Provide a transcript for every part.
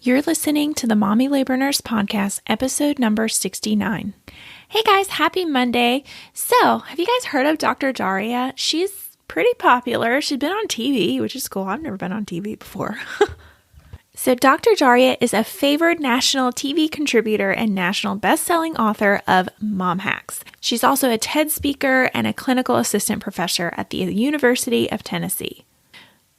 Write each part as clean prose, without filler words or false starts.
You're listening to the Mommy Labor Nurse Podcast, episode number 69. Hey guys, happy Monday. So, have you guys heard of Dr. Darria? She's pretty popular. She's been on TV, which is cool. I've never been on TV before. So, Dr. Darria is a favored national TV contributor and national best-selling author of Mom Hacks. She's also a TED speaker and a clinical assistant professor at the University of Tennessee.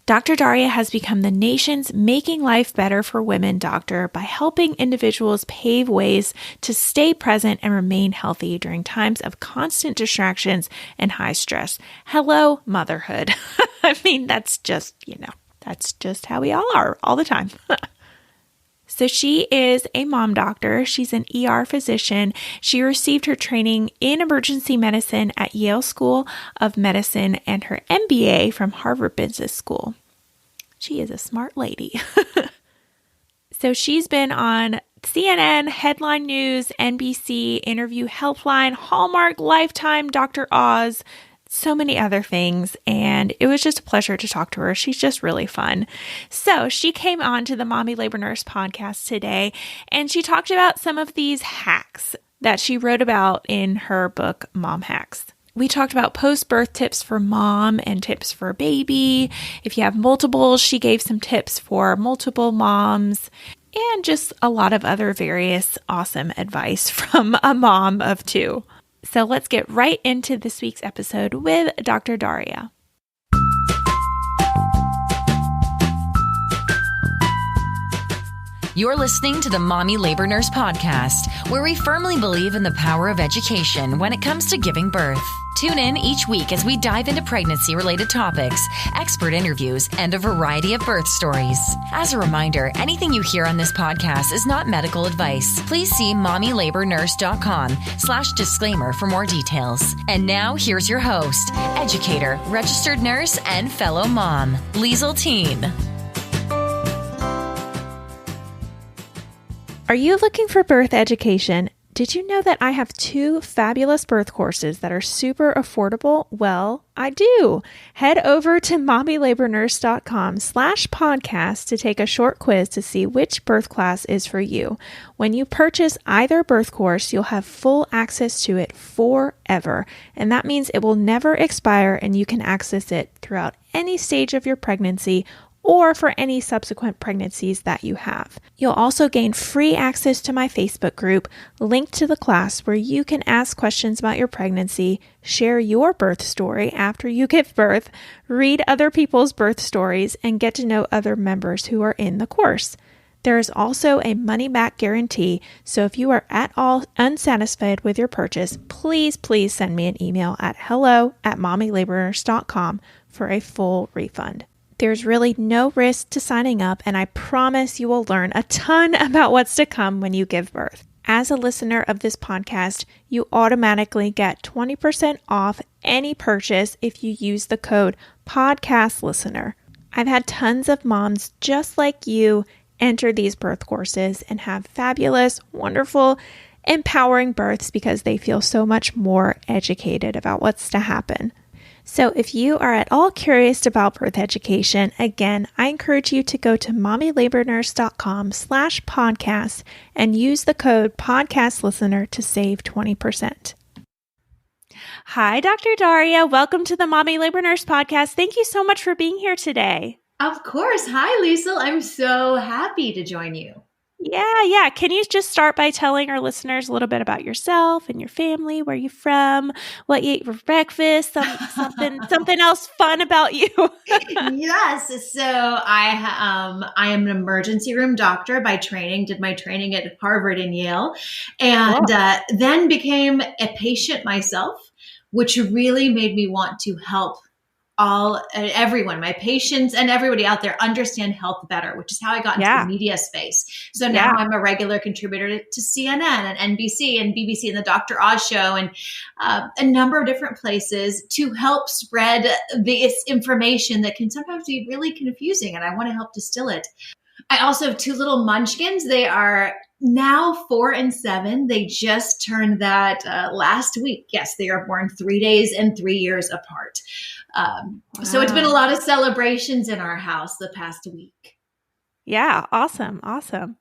Dr. Darria has become the nation's Making Life Better for Women doctor by helping individuals pave ways to stay present and remain healthy during times of constant distractions and high stress. Hello, motherhood. I mean, that's just how we all are all the time. So she is a mom doctor. She's an ER physician. She received her training in emergency medicine at Yale School of Medicine and her MBA from Harvard Business School. She is a smart lady. So she's been on CNN, Headline News, NBC, Interview Helpline, Hallmark, Lifetime, Dr. Oz, so many other things, and it was just a pleasure to talk to her. She's just really fun. So she came on to the Mommy Labor Nurse podcast today, and she talked about some of these hacks that she wrote about in her book, Mom Hacks. We talked about post-birth tips for mom and tips for baby. If you have multiples, she gave some tips for multiple moms, and just a lot of other various awesome advice from a mom of two. So let's get right into this week's episode with Dr. Darria. You're listening to the Mommy Labor Nurse Podcast, where we firmly believe in the power of education when it comes to giving birth. Tune in each week as we dive into pregnancy-related topics, expert interviews, and a variety of birth stories. As a reminder, anything you hear on this podcast is not medical advice. Please see mommylabornurse.com/disclaimer for more details. And now, here's your host, educator, registered nurse, and fellow mom, Liesl Teen. Are you looking for birth education? Did you know that I have 2 fabulous birth courses that are super affordable? Well, I do. Head over to mommylabornurse.com/podcast to take a short quiz to see which birth class is for you. When you purchase either birth course, you'll have full access to it forever. And that means it will never expire and you can access it throughout any stage of your pregnancy or for any subsequent pregnancies that you have. You'll also gain free access to my Facebook group, linked to the class, where you can ask questions about your pregnancy, share your birth story after you give birth, read other people's birth stories, and get to know other members who are in the course. There is also a money-back guarantee, so if you are at all unsatisfied with your purchase, please send me an email at hello@mommylabornurse.com for a full refund. There's really no risk to signing up, and I promise you will learn a ton about what's to come when you give birth. As a listener of this podcast, you automatically get 20% off any purchase if you use the code PODCASTLISTENER. I've had tons of moms just like you enter these birth courses and have fabulous, wonderful, empowering births because they feel so much more educated about what's to happen. So if you are at all curious about birth education, again, I encourage you to go to mommylabornurse.com/podcast and use the code PODCASTLISTENER to save 20%. Hi, Dr. Darria. Welcome to the Mommy Labor Nurse Podcast. Thank you so much for being here today. Of course. Hi, Liesl. I'm so happy to join you. Yeah. Can you just start by telling our listeners a little bit about yourself and your family, where you're from, what you ate for breakfast, something else fun about you? Yes. So I am an emergency room doctor by training, did my training at Harvard and Yale, and then became a patient myself, which really made me want to help everyone, my patients and everybody out there understand health better, which is how I got into the media space. So now I'm a regular contributor to CNN and NBC and BBC and the Dr. Oz show and a number of different places to help spread this information that can sometimes be really confusing. And I want to help distill it. I also have 2 little munchkins. They are now 4 and 7. They just turned that last week. Yes, they are born 3 days and 3 years apart. So it's been a lot of celebrations in our house the past week. Yeah. Awesome. Awesome.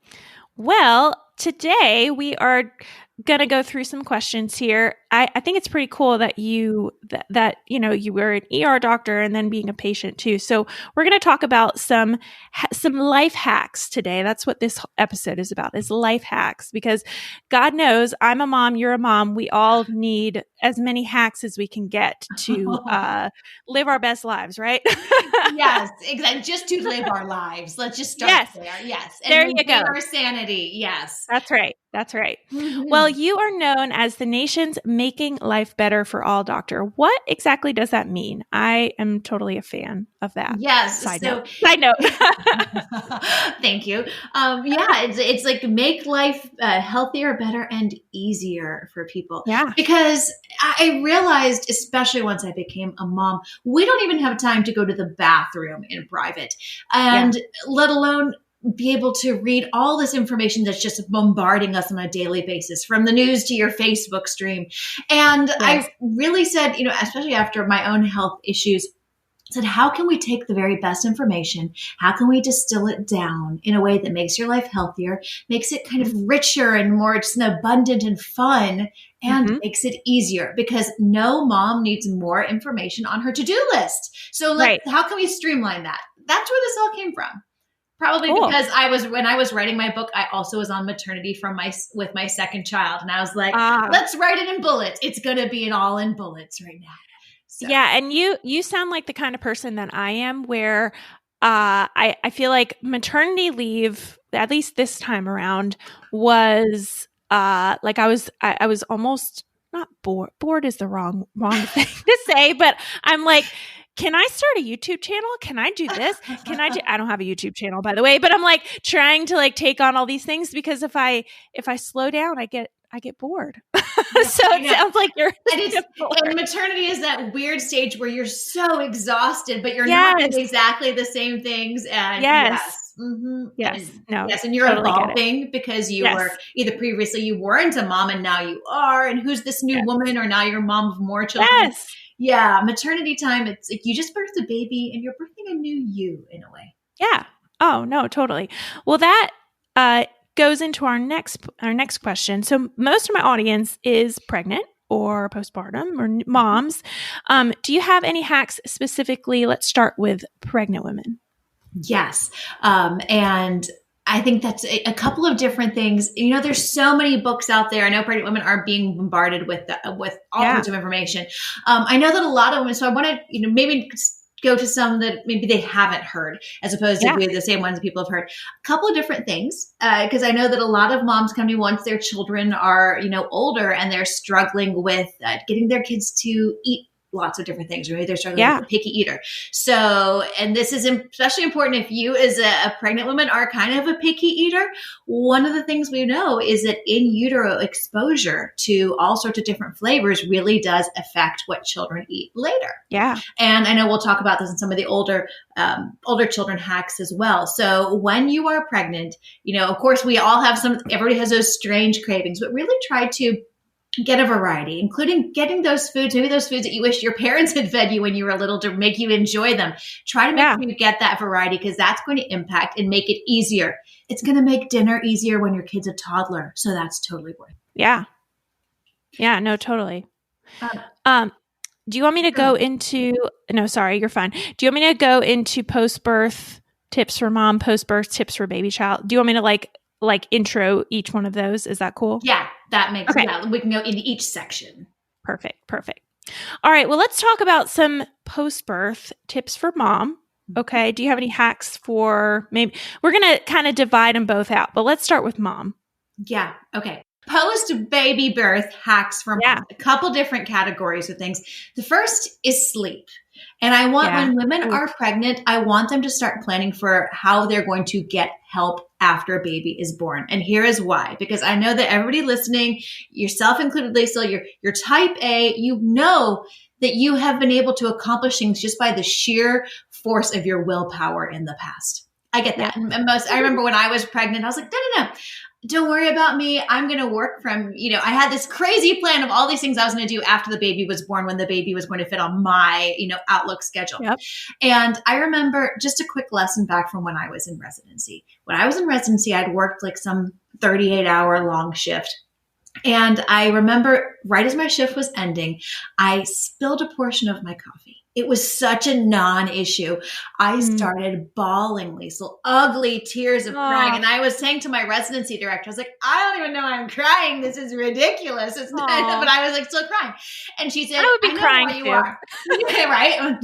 Well, today we are going to go through some questions here. I think it's pretty cool that you were an ER doctor and then being a patient too. So we're going to talk about some life hacks today. That's what this episode is about, is life hacks, because God knows I'm a mom, you're a mom. We all need as many hacks as we can get to live our best lives, right? Yes, exactly. Just to live our lives. Let's just start there. Yes. And there you go. Our sanity. Yes. That's right. That's right. Mm-hmm. Well, you are known as the nation's Making Life Better for All doctor. What exactly does that mean? I am totally a fan of that. Yes. Side note. Thank you. It's like make life healthier, better, and easier for people. Yeah. Because I realized, especially once I became a mom, we don't even have time to go to the bathroom in private, and let alone be able to read all this information that's just bombarding us on a daily basis, from the news to your Facebook stream. And I really said, especially after my own health issues, said, how can we take the very best information? How can we distill it down in a way that makes your life healthier, makes it kind of richer and more just abundant and fun, and makes it easier? Because no mom needs more information on her to-do list. So how can we streamline that? That's where this all came from. Probably because when I was writing my book, I also was on maternity with my second child. And I was like, let's write it in bullets. It's going to be all in bullets right now. So. Yeah. And you sound like the kind of person that I am, where I feel like maternity leave, at least this time around, was like I was almost not bored. Bored is the wrong thing to say, but I'm like, can I start a YouTube channel? Can I do this? I don't have a YouTube channel, by the way, but I'm like trying to take on all these things, because if I slow down, I get bored. So it sounds like you're. And maternity is that weird stage where you're so exhausted, but you're not doing exactly the same things. And yes. And you're totally evolving because you were either previously you weren't a mom and now you are, and who's this new woman, or now you're a mom of more children. Yes. Yeah, maternity time, it's like you just birthed a baby and you're birthing a new you in a way. Yeah. Oh, no, totally. Well, that goes into our next question. So most of my audience is pregnant or postpartum or moms. Do you have any hacks specifically? Let's start with pregnant women. Yes. And I think that's a couple of different things. There's so many books out there. I know pregnant women are being bombarded with all sorts of information. I know that a lot of women, so I want to, maybe go to some that maybe they haven't heard, as opposed to the same ones that people have heard. A couple of different things, because I know that a lot of moms come to me once their children are, older and they're struggling with getting their kids to eat lots of different things. Maybe they're struggling with a picky eater. So, and this is especially important if you as a pregnant woman are kind of a picky eater. One of the things we know is that in utero exposure to all sorts of different flavors really does affect what children eat later. Yeah. And I know we'll talk about this in some of the older children hacks as well. So when you are pregnant, of course we all have everybody has those strange cravings, but really try to get a variety, including getting those foods, maybe those foods that you wish your parents had fed you when you were little, to make you enjoy them. Try to make sure you get that variety, because that's going to impact and make it easier. It's going to make dinner easier when your kid's a toddler. So that's totally worth it. Yeah. Yeah, no, totally. Do you want me to go into, no, sorry, you're fine. Do you want me to go into post-birth tips for mom, post-birth tips for baby child? Do you want me to like intro each one of those? Is that cool? Yeah, that makes sense. We can go into each section. Perfect. All right. Well, let's talk about some post-birth tips for mom. Okay. Do you have any hacks for maybe we're going to kind of divide them both out, but let's start with mom. Yeah. Okay. Post-baby birth hacks for mom. A couple different categories of things. The first is sleep. And I want when women are pregnant, I want them to start planning for how they're going to get help after a baby is born. And here is why. Because I know that everybody listening, yourself included, Lisa, you're type A, you know that you have been able to accomplish things just by the sheer force of your willpower in the past. I get that. And I remember when I was pregnant, I was like, no. don't worry about me. I'm going to work from, I had this crazy plan of all these things I was going to do after the baby was born, when the baby was going to fit on my, Outlook schedule. Yep. And I remember just a quick lesson back from when I was in residency. When I was in residency, I'd worked like some 38-hour long shift. And I remember right as my shift was ending, I spilled a portion of my coffee. It was such a non-issue. I started bawling, Lisa, ugly tears of crying. And I was saying to my residency director, I was like, I don't even know I'm crying. This is ridiculous. It's not, but I was like still crying. And she said, I would be crying why you too. are. Yeah, right?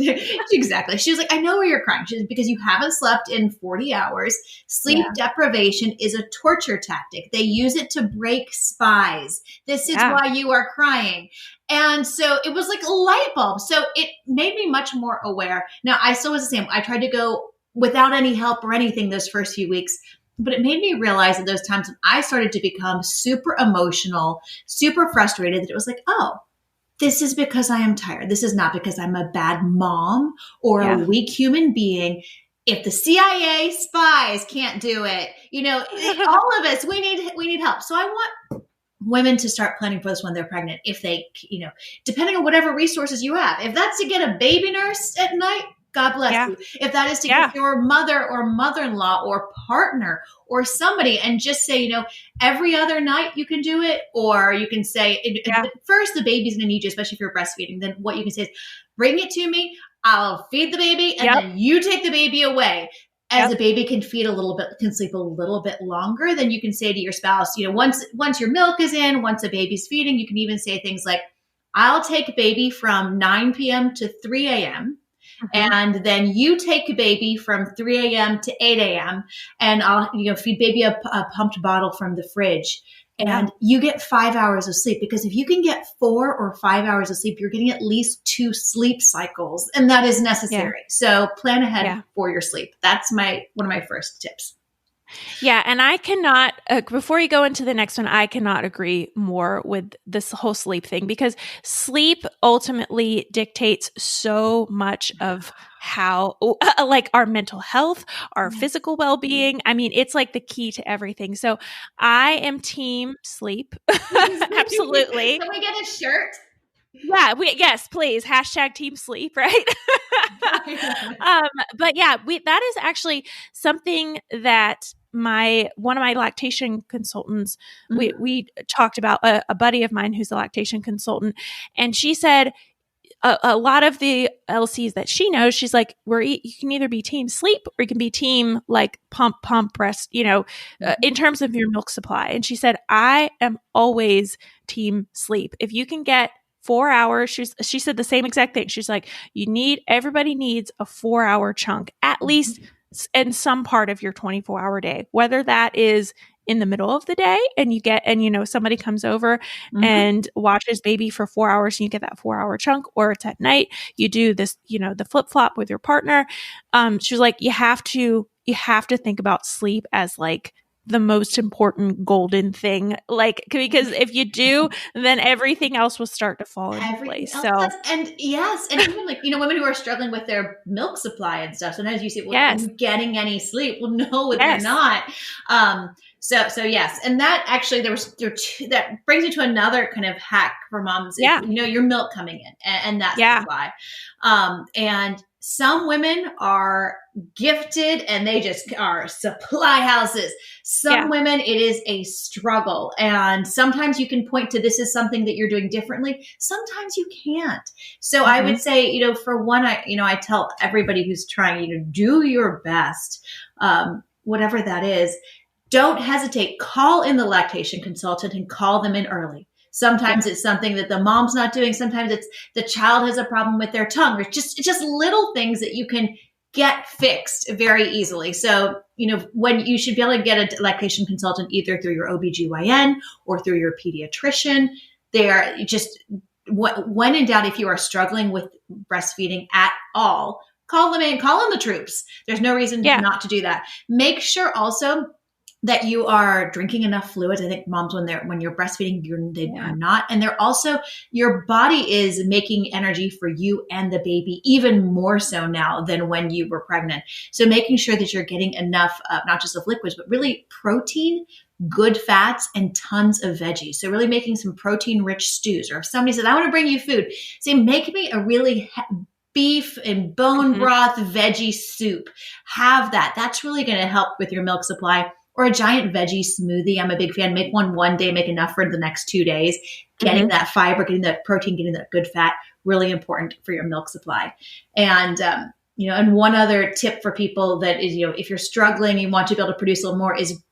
Exactly. She was like, I know why you're crying. She said, because you haven't slept in 40 hours. Sleep deprivation is a torture tactic. They use it to break spies. This is why you are crying. And so it was like a light bulb. So it made me much more aware. Now, I still was the same. I tried to go without any help or anything those first few weeks, but it made me realize that those times when I started to become super emotional, super frustrated, that it was like, oh, this is because I am tired. This is not because I'm a bad mom or a weak human being. If the CIA spies can't do it, all of us, we need help. So I want women to start planning for this when they're pregnant. If they, depending on whatever resources you have, if that's to get a baby nurse at night, God bless you. If that is to get your mother or mother-in-law or partner or somebody and just say, every other night you can do it, or you can say, first the baby's going to need you, especially if you're breastfeeding. Then what you can say is, bring it to me. I'll feed the baby and then you take the baby away. As the baby can sleep a little bit longer, then you can say to your spouse, once your milk is in, once the baby's feeding, you can even say things like, I'll take baby from 9 p.m. to 3 a.m. And then you take baby from 3 a.m. to 8 a.m. and I'll, feed baby a pumped bottle from the fridge. And you get 5 hours of sleep, because if you can get 4 or 5 hours of sleep, you're getting at least 2 sleep cycles, and that is necessary. So plan ahead for your sleep. That's one of my first tips. Yeah. And I cannot, before you go into the next one, I cannot agree more with this whole sleep thing, because sleep ultimately dictates so much of how, like our mental health, our physical well-being. I mean, it's like the key to everything. So I am team sleep. Absolutely. Can we get a shirt? Yeah. Yes, please. # team sleep. Right. But yeah, that is actually something that one of my lactation consultants, we talked about, a buddy of mine who's a lactation consultant. And she said, a lot of the LCs that she knows, she's like, you can either be team sleep or you can be team like pump breast, in terms of your milk supply. And she said, I am always team sleep. If you can get 4 hours, she said the same exact thing. She's like, everybody needs a 4-hour chunk, at least in some part of your 24-hour day, whether that is in the middle of the day and somebody comes over and watches baby for 4 hours and you get that 4-hour chunk, or it's at night, you do this, the flip flop with your partner. She was like, you have to think about sleep as like the most important golden thing, like, because if you do, then everything else will start to fall into place. So, and even like, women who are struggling with their milk supply and stuff, sometimes you say, well, are you getting any sleep? Well, no, they're not. So yes. And that actually, that brings me to another kind of hack for moms. Is, your milk coming in and that supply. And some women are gifted and they just are supply houses. Some women, it is a struggle. And sometimes you can point to, this is something that you're doing differently. Sometimes you can't. So I would say, for one, I tell everybody who's trying, do your best, whatever that is. Don't hesitate. Call in the lactation consultant and call them in early. Sometimes it's something that the mom's not doing. Sometimes it's the child has a problem with their tongue, or it's just little things that you can get fixed very easly. So, when you should be able to get a lactation consultant either through your OBGYN or through your pediatrician. They're just, when in doubt, if you are struggling with breastfeeding at all, call them in, call in the troops. There's no reason not to do that. Make sure also, that you are drinking enough fluids. I think moms, when you're breastfeeding, they are not. And they're also, your body is making energy for you and the baby even more so now than when you were pregnant. So making sure that you're getting enough, not just of liquids, but really protein, good fats, and tons of veggies. So really making some protein rich stews. Or if somebody says, I want to bring you food, say, make me a really beef and bone broth veggie soup. Have that. That's really going to help with your milk supply. Or a giant veggie smoothie. I'm a big fan. Make one day, make enough for the next 2 days. Getting that fiber, getting that protein, getting that good fat, really important for your milk supply. And, and one other tip for people that is, if you're struggling, you want to be able to produce a little more is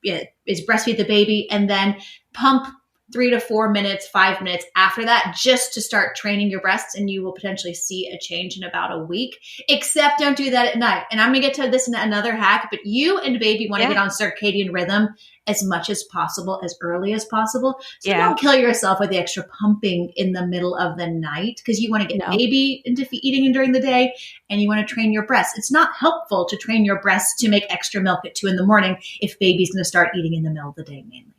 breastfeed the baby and then pump 3 to 4 minutes, 5 minutes after that, just to start training your breasts, and you will potentially see a change in about a week. Except don't do that at night. And I'm going to get to this in another hack, but you and the baby want to get on circadian rhythm as much as possible, as early as possible. So don't kill yourself with the extra pumping in the middle of the night, because you want to get baby into eating during the day, and you want to train your breasts. It's not helpful to train your breasts to make extra milk at 2 a.m. if baby's going to start eating in the middle of the day mainly.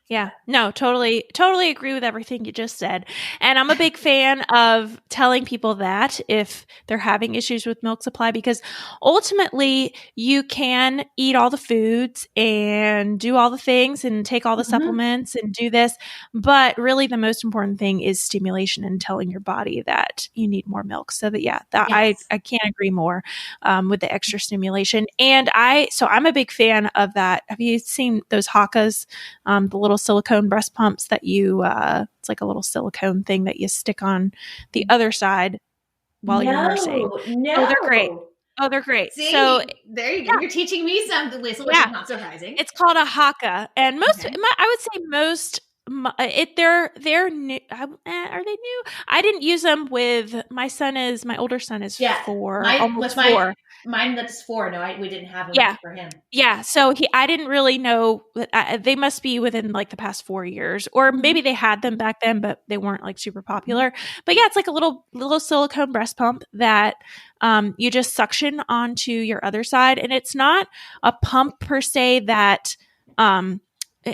Yeah, no, totally agree with everything you just said. And I'm a big fan of telling people that if they're having issues with milk supply, because ultimately you can eat all the foods and do all the things and take all the supplements and do this. But really the most important thing is stimulation and telling your body that you need more milk. So that, I can't agree more with the extra stimulation. And I'm a big fan of that. Have you seen those Hakas, the little silicone breast pumps that it's like a little silicone thing that you stick on the other side while you're nursing? No. Oh, they're great. See, so there you go. You're teaching me something, Lisa, which is not surprising. It's called a Haka, and I would say most. They're new. Are they new? I didn't use them with my son. My older son is 4, almost 4. Mine that's 4. No, we didn't have them for him. Yeah. So I didn't really know. They must be within like the past 4 years, or maybe they had them back then, but they weren't like super popular. But it's like a little silicone breast pump that you just suction onto your other side, and it's not a pump per se that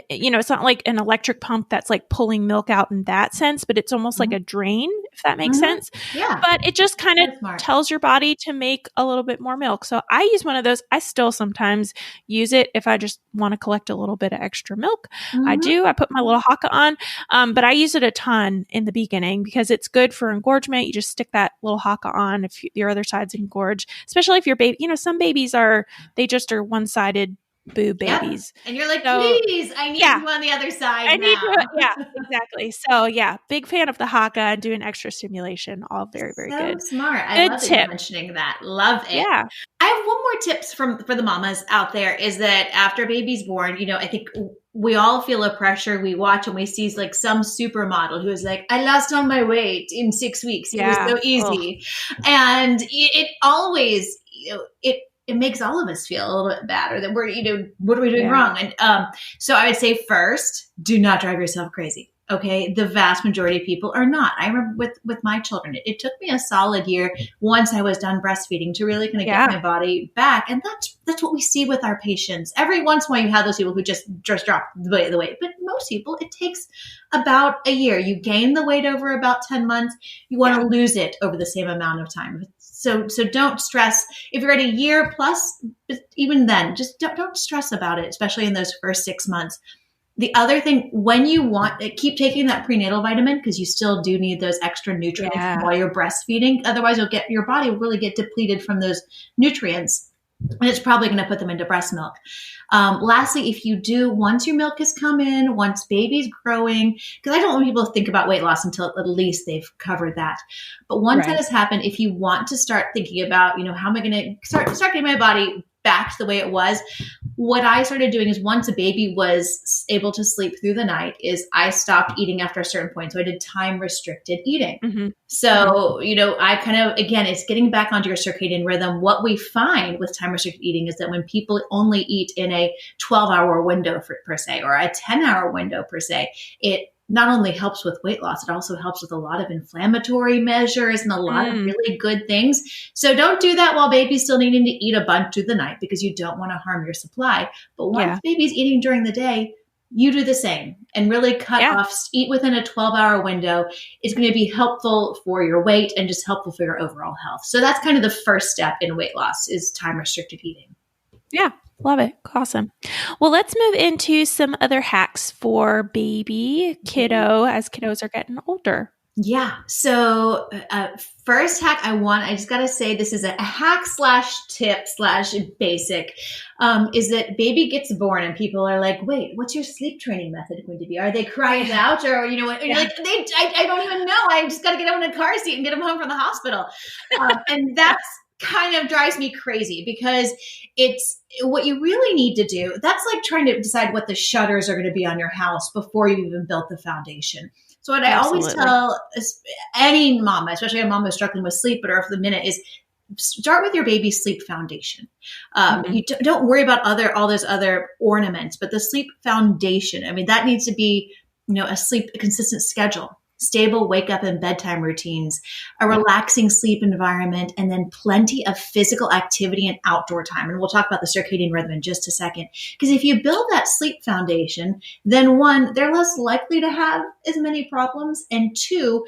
it's not like an electric pump that's like pulling milk out in that sense, but it's almost like a drain, if that makes sense. Yeah. But it just kind of tells your body to make a little bit more milk. So I use one of those. I still sometimes use it if I just want to collect a little bit of extra milk. I do. I put my little Haka on, but I use it a ton in the beginning because it's good for engorgement. You just stick that little Haka on if your other side's engorged, especially if your baby, some babies they just are one-sided boob babies. And you're like, please, I need you on the other side. I need you. Yeah, exactly. So big fan of the Haka and doing extra stimulation. All very, very good. Smart. I love that you're mentioning that. Love it. Yeah. I have one more tips for the mamas out there is that after baby's born, I think we all feel a pressure. We watch and we see like some supermodel who is like, I lost all my weight in 6 weeks. It was so easy. And it always, it makes all of us feel a little bit bad, or that we're, what are we doing wrong? And so I would say first, do not drive yourself crazy. Okay. The vast majority of people are not. I remember with my children, it took me a solid year once I was done breastfeeding to really kind of get my body back. And that's what we see with our patients. Every once in a while you have those people who just drop the weight, but most people, it takes about a year. You gain the weight over about 10 months. You want to lose it over the same amount of time. So don't stress if you're at a year plus, even then, just don't stress about it, especially in those first 6 months. The other thing, when you keep taking that prenatal vitamin, because you still do need those extra nutrients while you're breastfeeding. Otherwise, your body will really get depleted from those nutrients. And it's probably going to put them into breast milk. Lastly, if you do, once your milk has come in, once baby's growing, because I don't want people to think about weight loss until at least they've covered that. But once that has happened, if you want to start thinking about, how am I going to start getting my body back to the way it was, what I started doing is once a baby was able to sleep through the night is I stopped eating after a certain point. So I did time restricted eating. So, I kind of, again, it's getting back onto your circadian rhythm. What we find with time restricted eating is that when people only eat in a 12-hour window per se, or a 10-hour window per se, it not only helps with weight loss, it also helps with a lot of inflammatory measures and a lot of really good things. So don't do that while baby's still needing to eat a bunch through the night, because you don't want to harm your supply. But once baby's eating during the day, you do the same and really cut off, eat within a 12-hour window. It's going to be helpful for your weight and just helpful for your overall health. So that's kind of the first step in weight loss, is time restricted eating. Yeah. Love it. Awesome. Well, let's move into some other hacks for baby, kiddo, as kiddos are getting older. Yeah. So first hack I just got to say, this is a hack / tip / basic, is that baby gets born and people are like, wait, what's your sleep training method going to be? Are they crying out, or, you know what? You're like, I don't even know. I just got to get them in a car seat and get them home from the hospital. And that's kind of drives me crazy, because it's what you really need to do. That's like trying to decide what the shutters are going to be on your house before you even built the foundation. So what I always tell any mama, especially a mom who's struggling with sleep, but or for the minute, is start with your baby's sleep foundation. You don't worry about all those other ornaments, but the sleep foundation. I mean, that needs to be, a consistent schedule, stable wake up and bedtime routines, a relaxing sleep environment, and then plenty of physical activity and outdoor time. And we'll talk about the circadian rhythm in just a second. Because if you build that sleep foundation, then one, they're less likely to have as many problems. And two,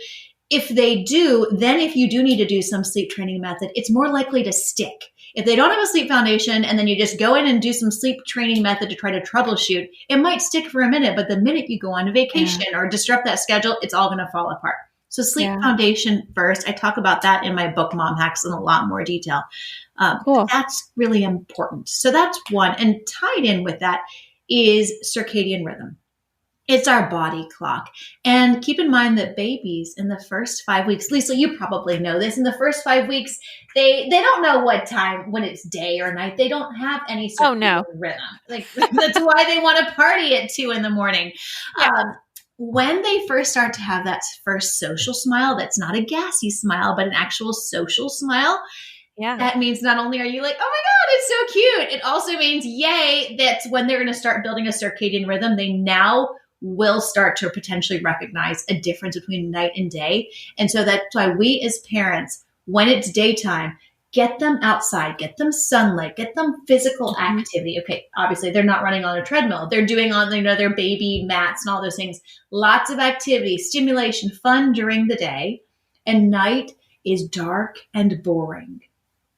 if they do, then if you do need to do some sleep training method, it's more likely to stick. If they don't have a sleep foundation and then you just go in and do some sleep training method to try to troubleshoot, it might stick for a minute, but the minute you go on a vacation or disrupt that schedule, it's all going to fall apart. So sleep foundation first. I talk about that in my book, Mom Hacks, in a lot more detail. Cool. That's really important. So that's one. And tied in with that is circadian rhythm. It's our body clock. And keep in mind that babies in the first 5 weeks, Lisa, you probably know this, in the first 5 weeks, they don't know what time, when it's day or night. They don't have any rhythm. Like, that's why they want to party at 2 a.m. When they first start to have that first social smile, that's not a gassy smile, but an actual social smile. Yeah. That means not only are you like, oh my God, it's so cute. It also means, yay, that's when they're going to start building a circadian rhythm. They now will start to potentially recognize a difference between night and day. And so that's why we as parents, when it's daytime, get them outside, get them sunlight, get them physical activity. Okay, obviously they're not running on a treadmill. They're doing on their baby mats and all those things. Lots of activity, stimulation, fun during the day. And night is dark and boring.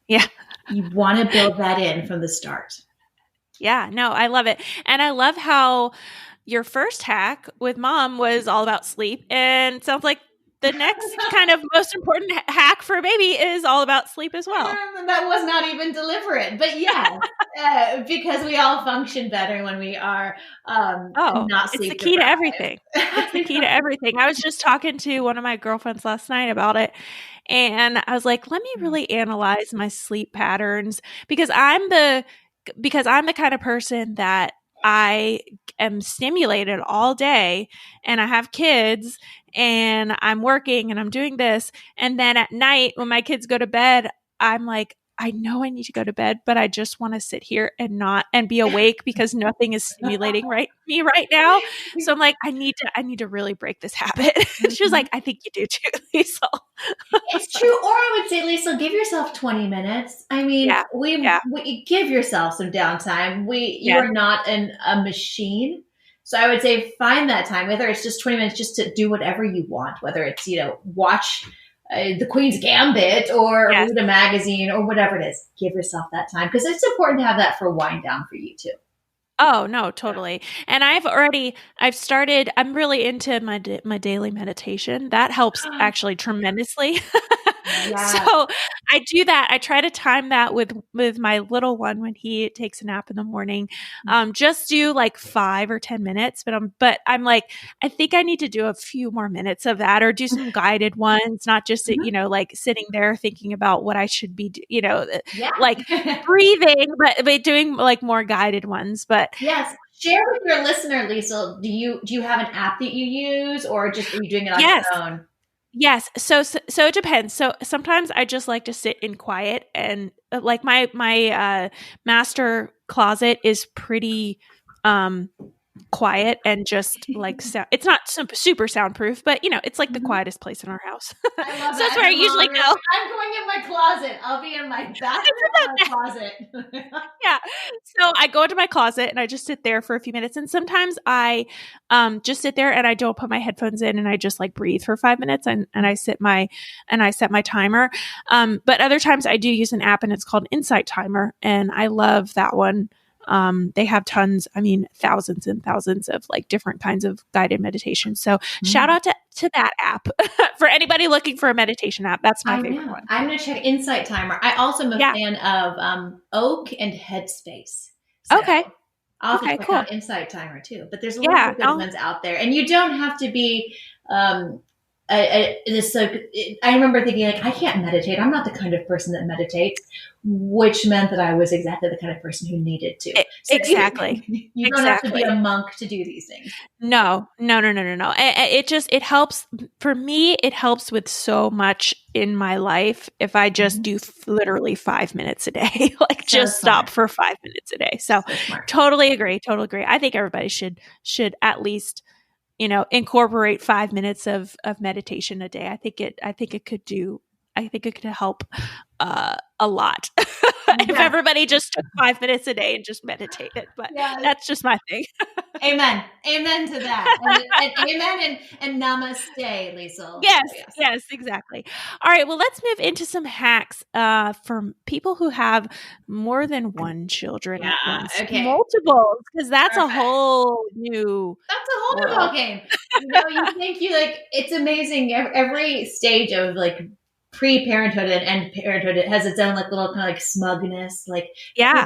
Yeah. You want to build that in from the start. Yeah, no, I love it. And I love how your first hack with Mom was all about sleep, and sounds like the next kind of most important hack for a baby is all about sleep as well. That was not even deliberate, but yes, because we all function better when we are not sleep. It's the key to everything. It's the key to everything. I was just talking to one of my girlfriends last night about it, and I was like, let me really analyze my sleep patterns, because I'm the kind of person that I am stimulated all day, and I have kids, and I'm working, and I'm doing this. And then at night when my kids go to bed, I'm like, I know I need to go to bed, but I just want to sit here and be awake, because nothing is stimulating me right now. So I'm like, I need to really break this habit. She was like, I think you do too, Lisa. It's true. Or I would say, Lisa, give yourself 20 minutes. I mean, we give yourself some downtime. You are not a machine. So I would say find that time, whether it's just 20 minutes just to do whatever you want, whether it's, watch the Queen's Gambit or read a magazine or whatever it is. Give yourself that time, because it's important to have that for wind down for you too. Oh, no, totally. And I'm really into my daily meditation. That helps actually tremendously. So I do that. I try to time that with my little one when he takes a nap in the morning. Just do like 5 or 10 minutes, but I'm like, I think I need to do a few more minutes of that, or do some guided ones, not just, like sitting there thinking about what I should be, like breathing, but doing like more guided ones. But yes. Share with your listener, Lisa, do you have an app that you use, or just are you doing it on your own? Yes. So it depends. So sometimes I just like to sit in quiet, and like my master closet is pretty quiet and just like sound. It's not super soundproof, but it's like the quietest place in our house. I love So that's where I usually go. I'm going in my closet. I'll be in my bathroom or my closet. Yeah. So I go into my closet and I just sit there for a few minutes. And sometimes I just sit there and I don't put my headphones in and I just like breathe for 5 minutes and I set my timer. But other times I do use an app and it's called Insight Timer. And I love that one. They have thousands and thousands of like different kinds of guided meditation. So shout out to that app for anybody looking for a meditation app. That's my favorite one. I'm going to check Insight Timer. I also am a fan of Oak and Headspace. So okay. I'll have to check out Insight Timer too. But there's a lot of good ones out there. And you don't have to be I remember thinking like, I can't meditate. I'm not the kind of person that meditates, which meant that I was exactly the kind of person who needed to. So exactly. You don't have to be a monk to do these things. No. It helps for me. It helps with so much in my life if I just do literally 5 minutes a day, like just stop for 5 minutes a day. So totally agree. I think everybody should at least incorporate 5 minutes of meditation a day. I think it could help a lot if everybody just took 5 minutes a day and just meditated. But that's just my thing. Amen to that. And amen and namaste, Lisa. Yes, exactly. All right. Well, let's move into some hacks for people who have more than one children at once. Okay. Multiples, because that's a whole new ball game. You think it's amazing. Every stage of like pre-parenthood and parenthood, it has its own like little kind of like smugness, like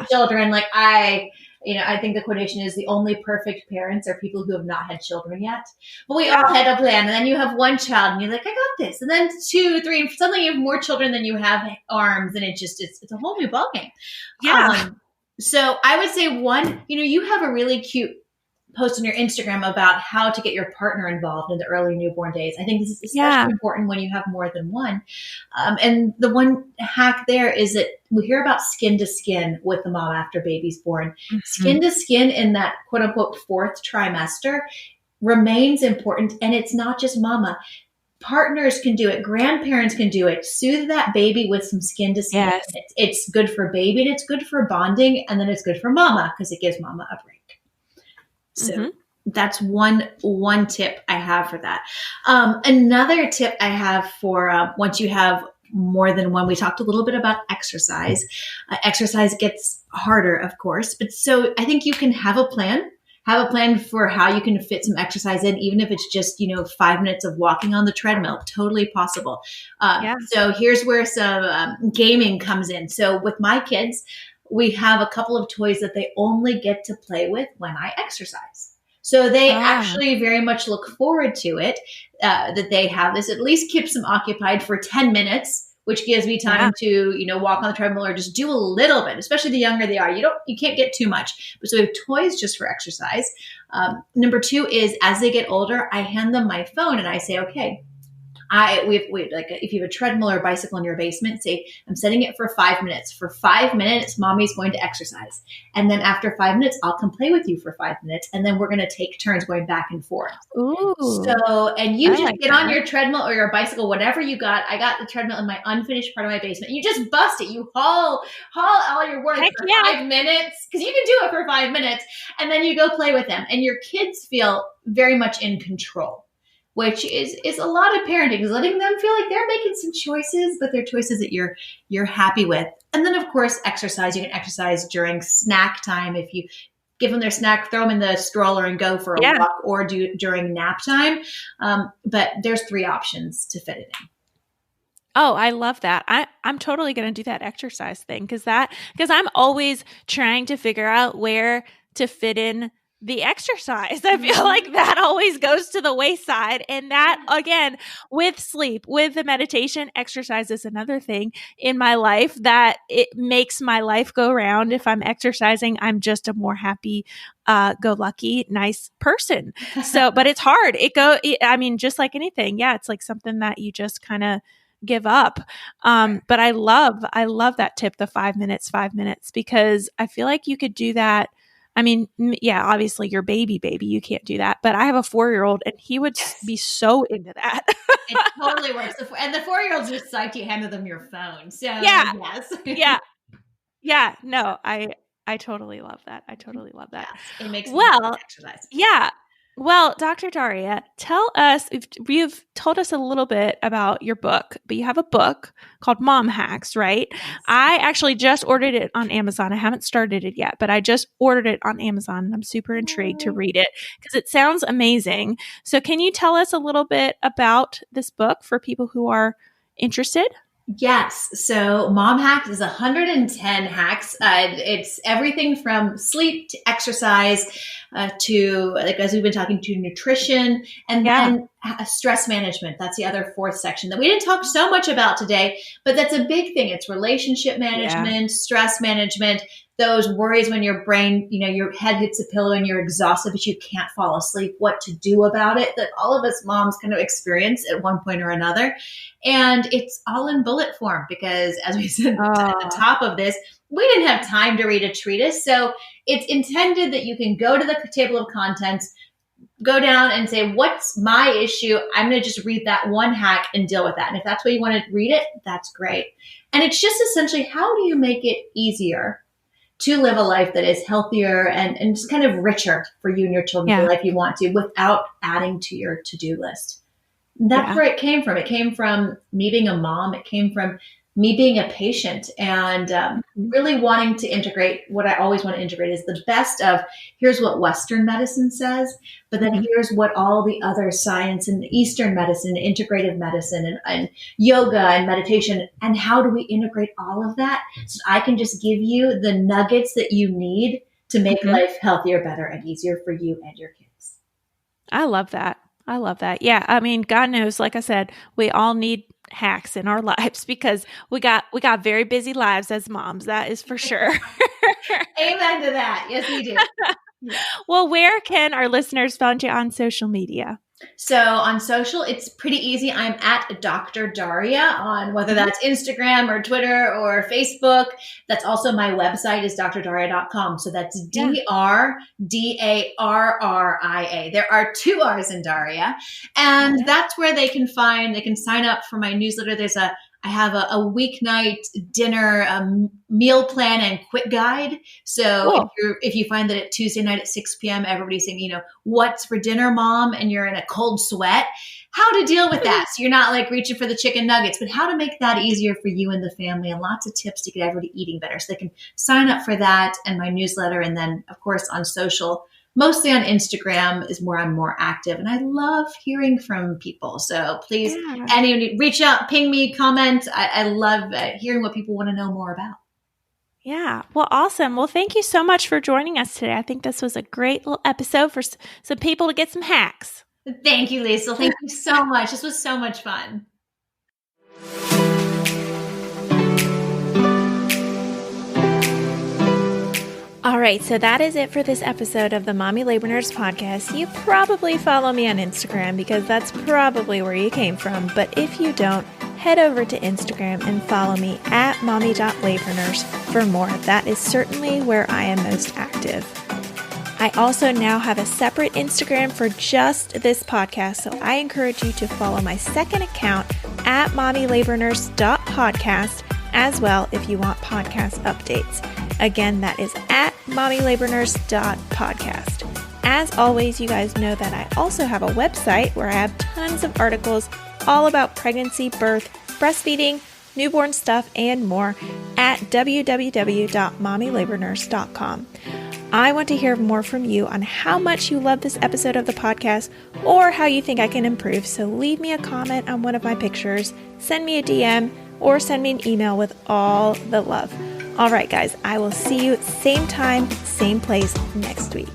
children. Like I think the quotation is the only perfect parents are people who have not had children yet. But we all had a plan. And then you have one child and you're like, I got this. And then 2, 3, and suddenly you have more children than you have arms. And it's a whole new ballgame. Yeah. So I would say one, you have a really cute post on your Instagram about how to get your partner involved in the early newborn days. I think this is especially important when you have more than one. And the one hack there is that we hear about skin to skin with the mom after baby's born. Mm-hmm. Skin to skin in that quote unquote 4th trimester remains important. And it's not just mama. Partners can do it. Grandparents can do it. Soothe that baby with some skin to skin. Yes. It's good for baby and it's good for bonding. And then it's good for mama because it gives mama a break. So that's one tip I have for that. Another tip I have for once you have more than one, we talked a little bit about exercise. Exercise gets harder, of course, but so I think you can have a plan for how you can fit some exercise in, even if it's just, 5 minutes of walking on the treadmill, totally possible. So here's where some gaming comes in. So with my kids, we have a couple of toys that they only get to play with when I exercise. So they actually very much look forward to it, that they have this, at least keeps them occupied for 10 minutes, which gives me time to, walk on the treadmill or just do a little bit, especially the younger they are. You can't get too much. But so we have toys just for exercise. Number 2 is as they get older, I hand them my phone and I say, okay, we like if you have a treadmill or bicycle in your basement, say I'm setting it for 5 minutes. For 5 minutes, mommy's going to exercise. And then after 5 minutes, I'll come play with you for 5 minutes. And then we're going to take turns going back and forth. Ooh. So, and you just get on your treadmill or your bicycle, whatever you got. I got the treadmill in my unfinished part of my basement. You just bust it. You haul all your work for 5 minutes because you can do it for 5 minutes. And then you go play with them. And your kids feel very much in control, which is a lot of parenting, is letting them feel like they're making some choices, but they're choices that you're happy with. And then, of course, exercise. You can exercise during snack time. If you give them their snack, throw them in the stroller and go for a walk, or do during nap time. But there's 3 options to fit it in. Oh, I love that. I'm totally going to do that exercise thing because I'm always trying to figure out where to fit in the exercise. I feel like that always goes to the wayside. And that, again, with sleep, with the meditation, exercise is another thing in my life that it makes my life go round. If I'm exercising, I'm just a more happy, go lucky, nice person. So, but it's hard. Just like anything. Yeah. It's like something that you just kind of give up. But I love that tip, the 5 minutes, because I feel like you could do that. I mean, yeah, obviously your baby, you can't do that. But I have a 4-year-old and he would be so into that. It totally works. And the 4-year-olds just like you handed them your phone. So Yeah. yes. Yeah. No, I totally love that. I totally love that. Yes, it makes me exercise. Yeah. Well, Dr. Darria, tell us, you've told us a little bit about your book, but you have a book called Mom Hacks, right? Yes. I actually just ordered it on Amazon. I haven't started it yet, but I just ordered it on Amazon and I'm super intrigued to read it because it sounds amazing. So can you tell us a little bit about this book for people who are interested? Yes. So Mom Hacks is 110 hacks. It's everything from sleep to exercise to, like, as we've been talking, to nutrition and then stress management. That's the other fourth section that we didn't talk so much about today, but that's a big thing. It's relationship management, stress management, those worries when your brain, your head hits a pillow and you're exhausted, but you can't fall asleep, what to do about it, that all of us moms kind of experience at one point or another. And it's all in bullet form because, as we said at the top of this, we didn't have time to read a treatise. So it's intended that you can go to the table of contents, go down and say, what's my issue? I'm going to just read that one hack and deal with that. And if that's what you want to read it, that's great. And it's just essentially, how do you make it easier to live a life that is healthier and just kind of richer for you and your children, the life you want to, without adding to your to-do list. That's where it came from. It came from me being a mom. It came from me being a patient and really wanting to integrate what I always want to integrate is the best of, here's what Western medicine says, but then here's what all the other science and Eastern medicine, integrative medicine and yoga and meditation, and how do we integrate all of that so I can just give you the nuggets that you need to make life healthier, better, and easier for you and your kids. I love that. Yeah. I mean, God knows, like I said, we all need hacks in our lives because we got very busy lives as moms. That is for sure. Amen to that. Yes, we do. Well, where can our listeners find you on social media? So on social, it's pretty easy. I'm at Dr. Darria on whether that's Instagram or Twitter or Facebook. That's also my website is drdarria.com. So that's DRDARRIA. There are 2 R's in Darria. And that's where they can sign up for my newsletter. I have a weeknight dinner meal plan and quick guide. So if you find that at Tuesday night at 6 p.m., everybody's saying, what's for dinner, mom? And you're in a cold sweat, how to deal with that. So you're not like reaching for the chicken nuggets, but how to make that easier for you and the family, and lots of tips to get everybody eating better. So they can sign up for that and my newsletter. And then of course on social, mostly on Instagram is where I'm more active. And I love hearing from people. So please, anyone reach out, ping me, comment. I love hearing what people want to know more about. Yeah. Well, awesome. Well, thank you so much for joining us today. I think this was a great little episode for some people to get some hacks. Thank you, Lisa. Thank you so much. This was so much fun. All right, so that is it for this episode of the Mommy Labor Nurse podcast. You probably follow me on Instagram because that's probably where you came from. But if you don't, head over to Instagram and follow me at mommy.labornurse for more. That is certainly where I am most active. I also now have a separate Instagram for just this podcast, so I encourage you to follow my second account at mommylabornurse.podcast as well if you want podcast updates. Again, that is at mommylabornurse.podcast. As always, you guys know that I also have a website where I have tons of articles all about pregnancy, birth, breastfeeding, newborn stuff, and more at www.mommylabornurse.com. I want to hear more from you on how much you love this episode of the podcast or how you think I can improve. So leave me a comment on one of my pictures, send me a DM, or send me an email with all the love. All right, guys, I will see you same time, same place next week.